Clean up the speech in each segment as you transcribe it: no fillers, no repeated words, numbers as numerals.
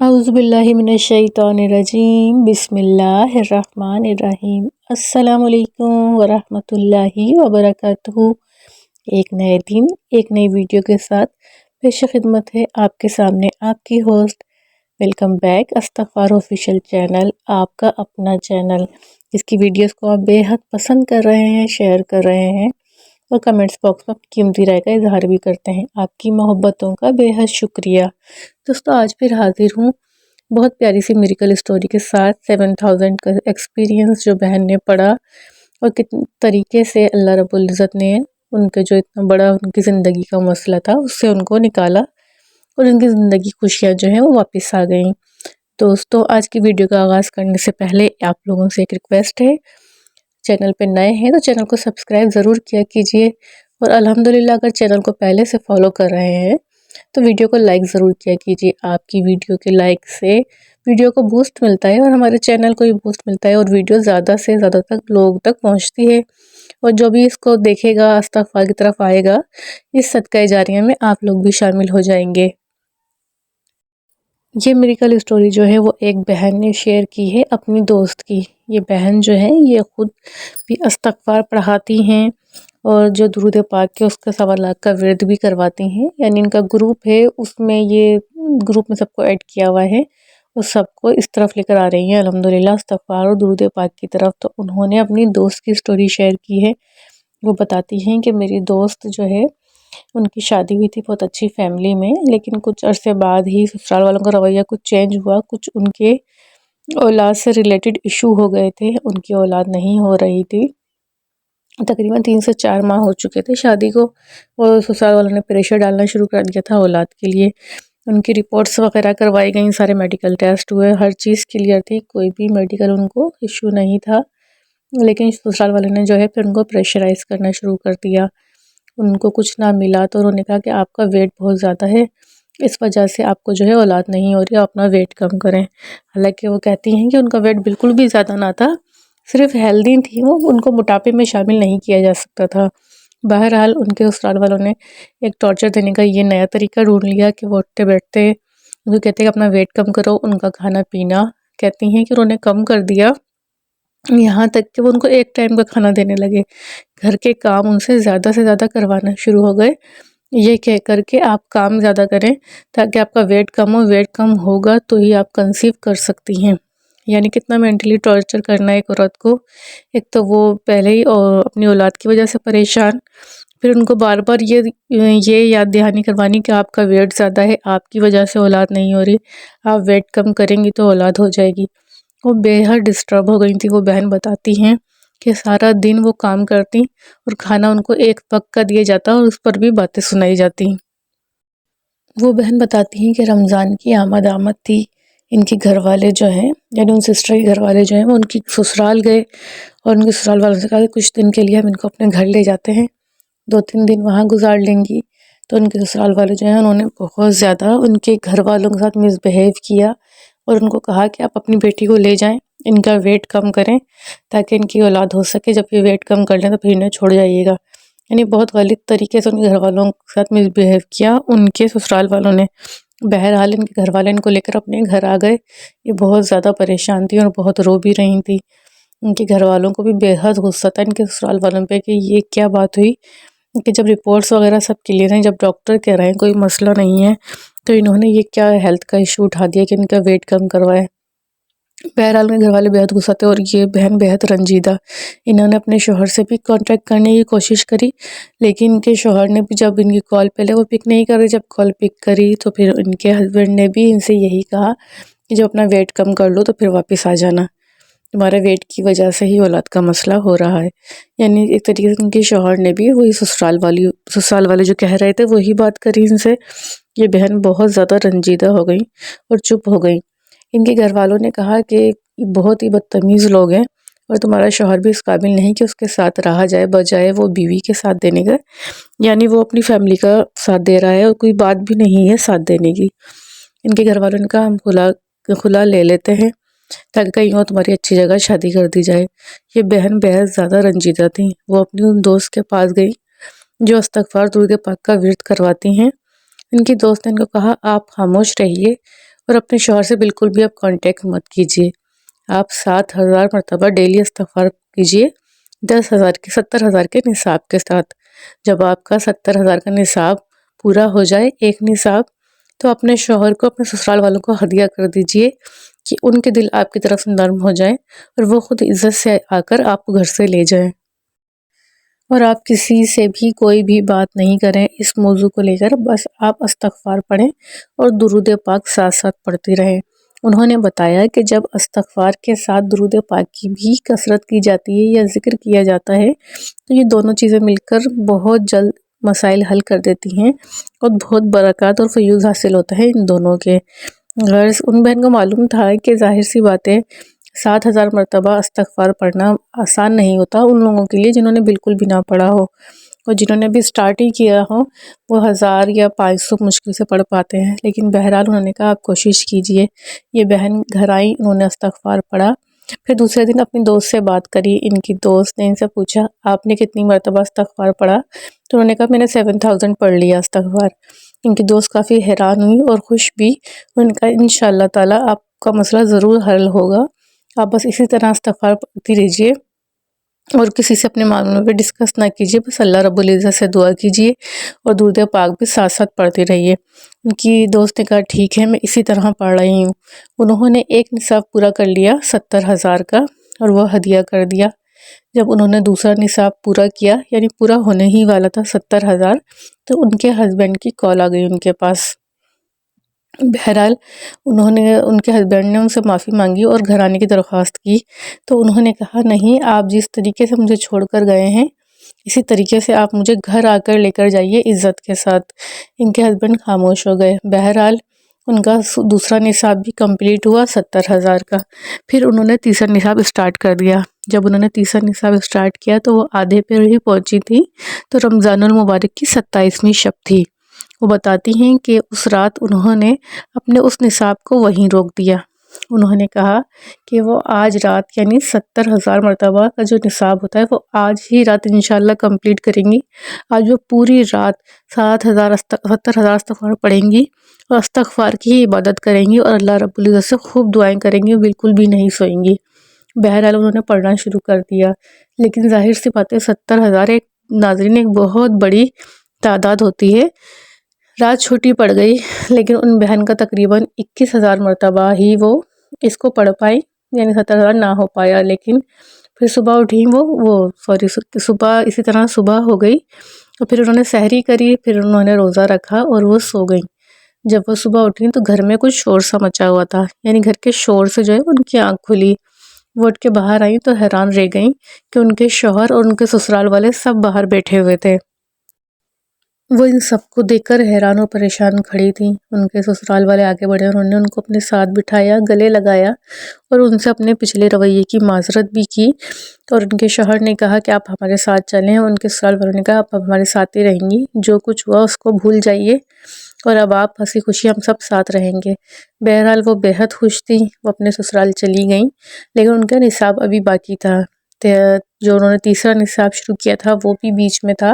اعوذ باللہ من الشیطان الرجیم بسم اللہ الرحمن الرحیم۔ السلام علیکم ورحمۃ اللہ وبرکاتہ۔ ایک نئے دن ایک نئی ویڈیو کے ساتھ پیش خدمت ہے آپ کے سامنے آپ کی ہوسٹ۔ ویلکم بیک استغفار آفیشیل چینل، آپ کا اپنا چینل جس کی ویڈیوز کو آپ بے حد پسند کر رہے ہیں، شیئر کر رہے ہیں اور کمنٹس باکس میں اپنی قیمتی رائے کا اظہار بھی کرتے ہیں۔ آپ کی محبتوں کا بے حد شکریہ۔ دوستو آج پھر حاضر ہوں بہت پیاری سی میریکل اسٹوری کے ساتھ۔ 7000 کا ایکسپیرینس جو بہن نے پڑھا اور کتنے طریقے سے اللہ رب العزت نے ان کے جو اتنا بڑا ان کی زندگی کا مسئلہ تھا اس سے ان کو نکالا اور ان کی زندگی خوشیاں جو ہیں وہ واپس آ گئیں۔ دوستو آج کی ویڈیو کا آغاز کرنے سے پہلے آپ لوگوں سے ایک ریکویسٹ ہے، چینل پہ نئے ہیں تو چینل کو سبسکرائب ضرور کیا کیجئے، اور الحمدللہ اگر چینل کو پہلے سے فالو کر رہے ہیں تو ویڈیو کو لائک ضرور کیا کیجئے۔ آپ کی ویڈیو کے لائک سے ویڈیو کو بوسٹ ملتا ہے اور ہمارے چینل کو بھی بوسٹ ملتا ہے، اور ویڈیو زیادہ سے زیادہ تک لوگ تک پہنچتی ہے، اور جو بھی اس کو دیکھے گا استغفار کی طرف آئے گا، اس صدقہ جاریہ میں آپ لوگ بھی شامل ہو جائیں گے۔ یہ میریکل اسٹوری جو ہے وہ ایک بہن نے شیئر کی ہے اپنی دوست کی۔ یہ بہن جو ہے یہ خود بھی استغفار پڑھاتی ہیں اور جو درود پاک کے اس کے سوالات کا ورد بھی کرواتی ہیں، یعنی ان کا گروپ ہے، اس میں یہ گروپ میں سب کو ایڈ کیا ہوا ہے اور سب کو اس طرف لے کر آ رہی ہیں الحمدللہ استغفار اور درود پاک کی طرف۔ تو انہوں نے اپنی دوست کی اسٹوری شیئر کی ہے۔ وہ بتاتی ہیں کہ میری دوست جو ہے ان کی شادی ہوئی تھی بہت اچھی فیملی میں، لیکن کچھ عرصے بعد ہی سسرال والوں کا رویہ کچھ چینج ہوا، کچھ ان کے اولاد سے ریلیٹڈ ایشو ہو گئے تھے، ان کی اولاد نہیں ہو رہی تھی۔ تقریباً 3 سے 4 ماہ ہو چکے تھے شادی کو، اور سسرال والوں نے پریشر ڈالنا شروع کر دیا تھا اولاد کے لیے۔ ان کی رپورٹس وغیرہ کروائی گئیں، سارے میڈیکل ٹیسٹ ہوئے، ہر چیز کلیئر تھی، کوئی بھی میڈیکل ان کو ایشو نہیں تھا، لیکن سسرال والوں نے جو ہے پھر ان کو پریشرائز کرنا شروع کر دیا۔ ان کو کچھ نہ ملا تو انہوں نے کہا کہ آپ کا ویٹ بہت زیادہ ہے، اس وجہ سے آپ کو جو ہے اولاد نہیں ہو رہی، آپ اپنا ویٹ کم کریں۔ حالانکہ وہ کہتی ہیں کہ ان کا ویٹ بالکل بھی زیادہ نہ تھا، صرف ہیلدی تھی وہ، ان کو موٹاپے میں شامل نہیں کیا جا سکتا تھا۔ بہرحال ان کے سسرال والوں نے ایک ٹارچر دینے کا یہ نیا طریقہ ڈھونڈ لیا کہ وہ اٹھتے بیٹھتے ان کو کہتے ہیں کہ اپنا ویٹ کم کرو، ان کا کھانا پینا کہتی ہیں کہ انہوں نے کم کر دیا، یہاں تک کہ وہ ان کو ایک ٹائم کا کھانا دینے لگے، گھر کے کام ان سے زیادہ کروانا شروع ہو گئے، یہ کہہ کر کے آپ کام زیادہ کریں تاکہ آپ کا ویٹ کم ہو، ویٹ کم ہوگا تو ہی آپ کنسیو کر سکتی ہیں۔ یعنی کتنا مینٹلی ٹارچر کرنا ہے ایک عورت کو، ایک تو وہ پہلے ہی اپنی اولاد کی وجہ سے پریشان، پھر ان کو بار بار یہ یاد دہانی کروانی کہ آپ کا ویٹ زیادہ ہے، آپ کی وجہ سے اولاد نہیں ہو رہی، آپ ویٹ کم کریں گی تو اولاد ہو جائے گی۔ وہ بے حد ڈسٹرب ہو گئی تھی۔ وہ بہن بتاتی ہیں کہ سارا دن وہ کام کرتی اور کھانا ان کو ایک وقت کا دیا جاتا اور اس پر بھی باتیں سنائی جاتی۔ وہ بہن بتاتی ہیں کہ رمضان کی آمد تھی، ان کے گھر والے جو ہیں، یعنی ان سسٹر کے گھر والے جو ہیں وہ ان کی سسرال گئے، اور ان کے سسرال والوں سے کہا کہ کچھ دن کے لیے ہم ان کو اپنے گھر لے جاتے ہیں، 2-3 دن وہاں گزار لیں گی۔ تو ان کے سسرال والے جو ہیں انہوں نے بہت زیادہ ان کے گھر والوں کے ساتھ مس بیہیو کیا، اور ان کو کہا کہ آپ اپنی بیٹی کو لے جائیں، ان کا ویٹ کم کریں تاکہ ان کی اولاد ہو سکے، جب یہ ویٹ کم کر لیں تو پھر انہیں چھوڑ جائیے گا۔ یعنی بہت غلط طریقے سے ان کے گھر والوں کے ساتھ مس بیہیو کیا ان کے سسرال والوں نے۔ بہرحال ان کے گھر والے ان کو لے کر اپنے گھر آ گئے، یہ بہت زیادہ پریشان تھی اور بہت رو بھی رہی تھی۔ ان کے گھر والوں کو بھی بے حد غصہ تھا ان کے سسرال والوں پہ کہ یہ کیا بات ہوئی، کہ جب رپورٹس وغیرہ سب کلیئر ہیں، جب ڈاکٹر کہہ رہے ہیں کوئی مسئلہ نہیں ہے، تو انہوں نے یہ کیا ہیلتھ کا ایشو اٹھا دیا کہ ان کا ویٹ کم کروائے۔ بہرحال ان کے گھر والے بے حد غصہ تھے اور یہ بہن بے حد رنجیدہ۔ انہوں نے اپنے شوہر سے بھی کانٹیکٹ کرنے کی کوشش کری، لیکن ان کے شوہر نے بھی جب ان کی کال پہلے وہ پک نہیں کر رہے، جب کال پک کری تو پھر ان کے ہسبینڈ نے بھی ان سے یہی کہا کہ جب اپنا ویٹ کم کر لو تو پھر واپس آ جانا، تمہارے ویٹ کی وجہ سے ہی اولاد کا مسئلہ ہو رہا ہے۔ یعنی ایک طریقے سے ان کے شوہر نے بھی وہی سسرال والے جو کہہ رہے تھے وہی بات کری ان سے۔ یہ بہن بہت زیادہ رنجیدہ ہو گئی اور چپ ہو گئی۔ ان کے گھر والوں نے کہا کہ یہ بہت ہی بدتمیز لوگ ہیں، اور تمہارا شوہر بھی اس قابل نہیں کہ اس کے ساتھ رہا جائے، بجائے وہ بیوی کے ساتھ دینے کا، یعنی وہ اپنی فیملی کا ساتھ دے رہا ہے اور کوئی بات بھی نہیں ہے ساتھ دینے کی۔ ان کے گھر والوں نے کہا ہم خلا لے لیتے ہیں تاکہ کہیں اور تمہاری اچھی جگہ شادی کر دی جائے۔ یہ بہن بہت زیادہ رنجیدہ تھی، وہ اپنی ان دوست کے پاس گئی جو استغفار درود پاک کا ورد کرواتی ہیں۔ ان کی دوست نے ان کو کہا آپ خاموش رہیے اور اپنے شوہر سے بالکل بھی آپ کانٹیکٹ مت کیجیے. آپ 7,000 مرتبہ ڈیلی استغفار کیجیے 70,000 کے نصاب کے ساتھ. جب آپ کا 70,000 کا نصاب پورا ہو جائے، ایک نصاب، تو اپنے شوہر کو، اپنے سسرال والوں کو ہدیہ کر دیجیے کہ ان کے دل آپ کی طرف نرم ہو جائیں اور وہ خود عزت سے آ کر آپ کو گھر سے لے جائیں. اور آپ کسی سے بھی کوئی بھی بات نہیں کریں اس موضوع کو لے کر، بس آپ استغفار پڑھیں اور درود پاک ساتھ ساتھ پڑھتی رہیں. انہوں نے بتایا کہ جب استغفار کے ساتھ درود پاک کی بھی کثرت کی جاتی ہے یا ذکر کیا جاتا ہے تو یہ دونوں چیزیں مل کر بہت جلد مسائل حل کر دیتی ہیں اور بہت برکات اور فیوز حاصل ہوتا ہے ان دونوں کے. غرض ان بہن کو معلوم تھا کہ ظاہر سی باتیں 7,000 مرتبہ استغفار پڑھنا آسان نہیں ہوتا ان لوگوں کے لیے جنہوں نے بالکل بھی نہ پڑھا ہو، اور جنہوں نے بھی سٹارٹ ہی کیا ہو وہ 1,000 یا 500 مشکل سے پڑھ پاتے ہیں. لیکن بہرحال انہوں نے کہا آپ کوشش کیجئے. یہ بہن گھر آئی، انہوں نے استغفار پڑھا. پھر دوسرے دن اپنی دوست سے بات کری. ان کی دوست نے ان سے پوچھا آپ نے کتنی مرتبہ استغفار پڑھا؟ تو انہوں نے کہا میں نے 7,000 پڑھ لیا استغفار. ان کی دوست کافی حیران ہوئی اور خوش بھی. ان کا انشاءاللہ تعالی آپ کا مسئلہ ضرور حل ہوگا. آپ بس اسی طرح استغفار پڑھتی رہیے اور کسی سے اپنے معاملوں پہ ڈسکس نہ کیجیے، بس اللہ رب العزت سے دعا کیجیے اور درود پاک بھی ساتھ ساتھ پڑھتے رہیے. ان کی دوست نے کہا ٹھیک ہے میں اسی طرح پڑھ رہی ہوں. انہوں نے ایک نصاب پورا کر لیا 70,000 کا اور وہ ہدیہ کر دیا. جب انہوں نے دوسرا نصاب پورا کیا، یعنی پورا ہونے ہی والا تھا 70,000، تو ان کے ہسبینڈ کی کال آ گئی ان کے پاس. بہرحال ان کے ہسبینڈ نے ان سے معافی مانگی اور گھر آنے کی درخواست کی. تو انہوں نے کہا نہیں، آپ جس طریقے سے مجھے چھوڑ کر گئے ہیں اسی طریقے سے آپ مجھے گھر آ کر لے کر جائیے عزت کے ساتھ. ان کے ہسبینڈ خاموش ہو گئے. بہرحال ان کا دوسرا نصاب بھی کمپلیٹ ہوا 70,000 کا. پھر انہوں نے تیسرا نصاب اسٹارٹ کر دیا. جب انہوں نے تیسرا نصاب اسٹارٹ کیا تو وہ آدھے پر ہی پہنچی تھی تو رمضان المبارک کی 27ویں شب تھی. وہ بتاتی ہیں کہ اس رات انہوں نے اپنے اس نصاب کو وہیں روک دیا. انہوں نے کہا کہ وہ آج رات یعنی 70,000 مرتبہ کا جو نصاب ہوتا ہے وہ آج ہی رات انشاءاللہ کمپلیٹ کریں گی. آج وہ پوری رات 70,000 استغفار پڑھیں گی اور استغفار کی عبادت کریں گی اور اللہ رب العزت سے خوب دعائیں کریں گی، بالکل بھی نہیں سوئیں گی. بہرحال انہوں نے پڑھنا شروع کر دیا. لیکن ظاہر سی بات ہے 70,000 ایک بہت بڑی تعداد ہوتی ہے. رات چھوٹی پڑ گئی لیکن ان بہن کا تقریباً 21,000 مرتبہ ہی وہ اس کو پڑھ پائی، یعنی 70,000 نہ ہو پایا. لیکن پھر صبح اٹھی صبح اسی طرح صبح ہو گئی اور پھر انہوں نے سحری کری، پھر انہوں نے روزہ رکھا اور وہ سو گئیں. جب وہ صبح اٹھی تو گھر میں کچھ شور سا مچا ہوا تھا، یعنی گھر کے شور سے جو ہے ان کی آنکھ کھلی. وہ اٹھ کے باہر آئیں تو حیران رہ گئیں کہ ان کے شوہر اور ان کے سسرال والے سب باہر بیٹھے ہوئے تھے. وہ ان سب کو دیکھ کر حیران اور پریشان کھڑی تھیں. ان کے سسرال والے آگے بڑھے، انہوں نے ان کو اپنے ساتھ بٹھایا، گلے لگایا اور ان سے اپنے پچھلے رویے کی معذرت بھی کی. اور ان کے شوہر نے کہا کہ آپ ہمارے ساتھ چلیں، اور ان کے سسرال والوں نے کہا آپ ہمارے ساتھ ہی رہیں گی، جو کچھ ہوا اس کو بھول جائیے اور اب آپ ہنسی خوشی ہم سب ساتھ رہیں گے. بہرحال وہ بہت خوش تھیں. وہ اپنے سسرال چلی گئیں لیکن ان کا نصاب ابھی باقی تھا. جو انہوں نے تیسرا نصاب شروع کیا تھا وہ بھی بیچ میں تھا،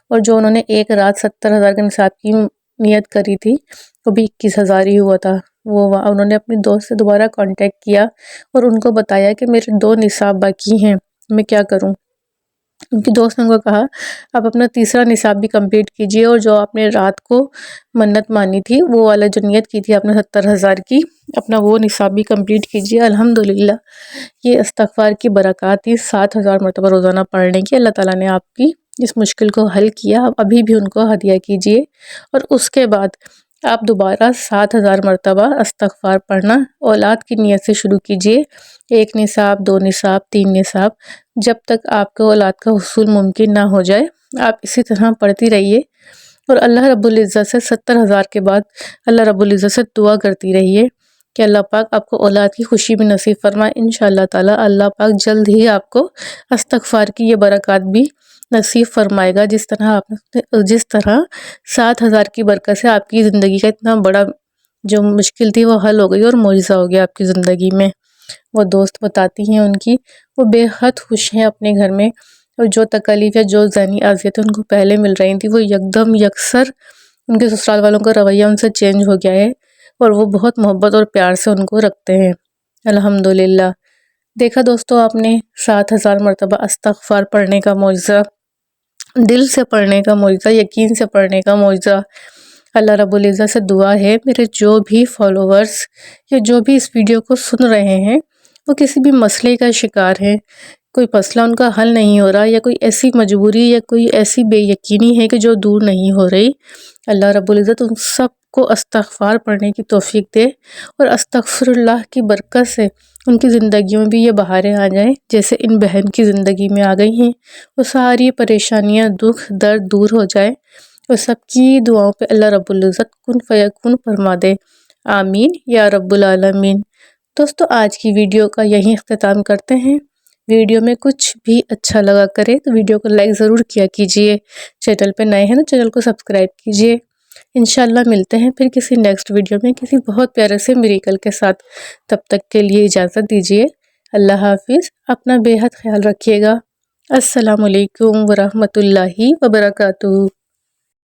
اور جو انہوں نے ایک رات 70,000 کے نصاب کی نیت کری تھی وہ بھی 21,000 ہی ہوا تھا. انہوں نے اپنی دوست سے دوبارہ کانٹیکٹ کیا اور ان کو بتایا کہ میرے 2 نصاب باقی ہیں، میں کیا کروں. ان کی دوست نے ان کو کہا آپ اپنا تیسرا نصاب بھی کمپلیٹ کیجئے اور جو آپ نے رات کو منت مانی تھی، وہ والا جو نیت کی تھی آپ نے 70,000 کی، اپنا وہ نصاب بھی کمپلیٹ کیجئے. الحمدللہ یہ استغفار کی برکات تھی 7,000 مرتبہ روزانہ پڑھنے کی. اللہ تعالیٰ نے آپ کی اس مشکل کو حل کیا. آپ ابھی بھی ان کو ہدیہ کیجئے اور اس کے بعد آپ دوبارہ 7,000 مرتبہ استغفار پڑھنا اولاد کی نیت سے شروع کیجئے. 1 نصاب، 2 نصاب، 3 نصاب، جب تک آپ کو اولاد کا حصول ممکن نہ ہو جائے آپ اسی طرح پڑھتی رہیے اور اللہ رب العزت سے 70,000 کے بعد اللہ رب العزت سے دعا کرتی رہیے کہ اللہ پاک آپ کو اولاد کی خوشی بھی نصیب فرمائے. انشاءاللہ تعالی اللہ پاک جلد ہی آپ کو استغفار کی یہ برکات بھی نصیب فرمائے گا، جس طرح 7,000 کی برکت سے آپ کی زندگی کا اتنا بڑا جو مشکل تھی وہ حل ہو گئی اور معجزہ ہو گیا آپ کی زندگی میں. وہ دوست بتاتی ہیں ان کی وہ بے حد خوش ہیں اپنے گھر میں، اور جو تکلیف یا جو ذہنی اذیتیں ان کو پہلے مل رہی تھیں وہ یکدم یکسر ان کے سسرال والوں کا رویہ ان سے چینج ہو گیا ہے اور وہ بہت محبت اور پیار سے ان کو رکھتے ہیں۔ الحمدللہ۔ دیکھا دوستو آپ نے 7000 مرتبہ استغفار پڑھنے کا معجزہ، دل سے پڑھنے کا معجزہ، یقین سے پڑھنے کا معجزہ۔ اللہ رب العزت سے دعا ہے میرے جو بھی فالوورز یا جو بھی اس ویڈیو کو سن رہے ہیں وہ کسی بھی مسئلے کا شکار ہیں، کوئی مسئلہ ان کا حل نہیں ہو رہا، یا کوئی ایسی مجبوری یا کوئی ایسی بے یقینی ہے کہ جو دور نہیں ہو رہی، اللہ رب العزت ان سب کو استغفار پڑھنے کی توفیق دے، اور استغفر اللہ کی برکت سے ان کی زندگیوں میں بھی یہ بہاریں آ جائیں جیسے ان بہن کی زندگی میں آ گئی ہیں، وہ ساری پریشانیاں، دکھ، درد دور ہو جائے، اور سب کی دعاؤں پہ اللہ رب العزت کن فیکون فرما دے۔ آمین یا رب العالمین۔ دوستو آج کی ویڈیو کا یہیں اختتام کرتے ہیں۔ ویڈیو میں کچھ بھی اچھا لگا کرے تو ویڈیو کو لائک ضرور کیا کیجئے، چینل پہ نئے ہیں تو چینل کو سبسکرائب کیجئے۔ انشاءاللہ ملتے ہیں پھر کسی نیکسٹ ویڈیو میں کسی بہت پیارے سے میریکل کے ساتھ۔ تب تک کے لیے اجازت دیجئے۔ اللہ حافظ۔ اپنا بے حد خیال رکھیے گا۔ السلام علیکم ورحمۃ اللہ وبرکاتہ۔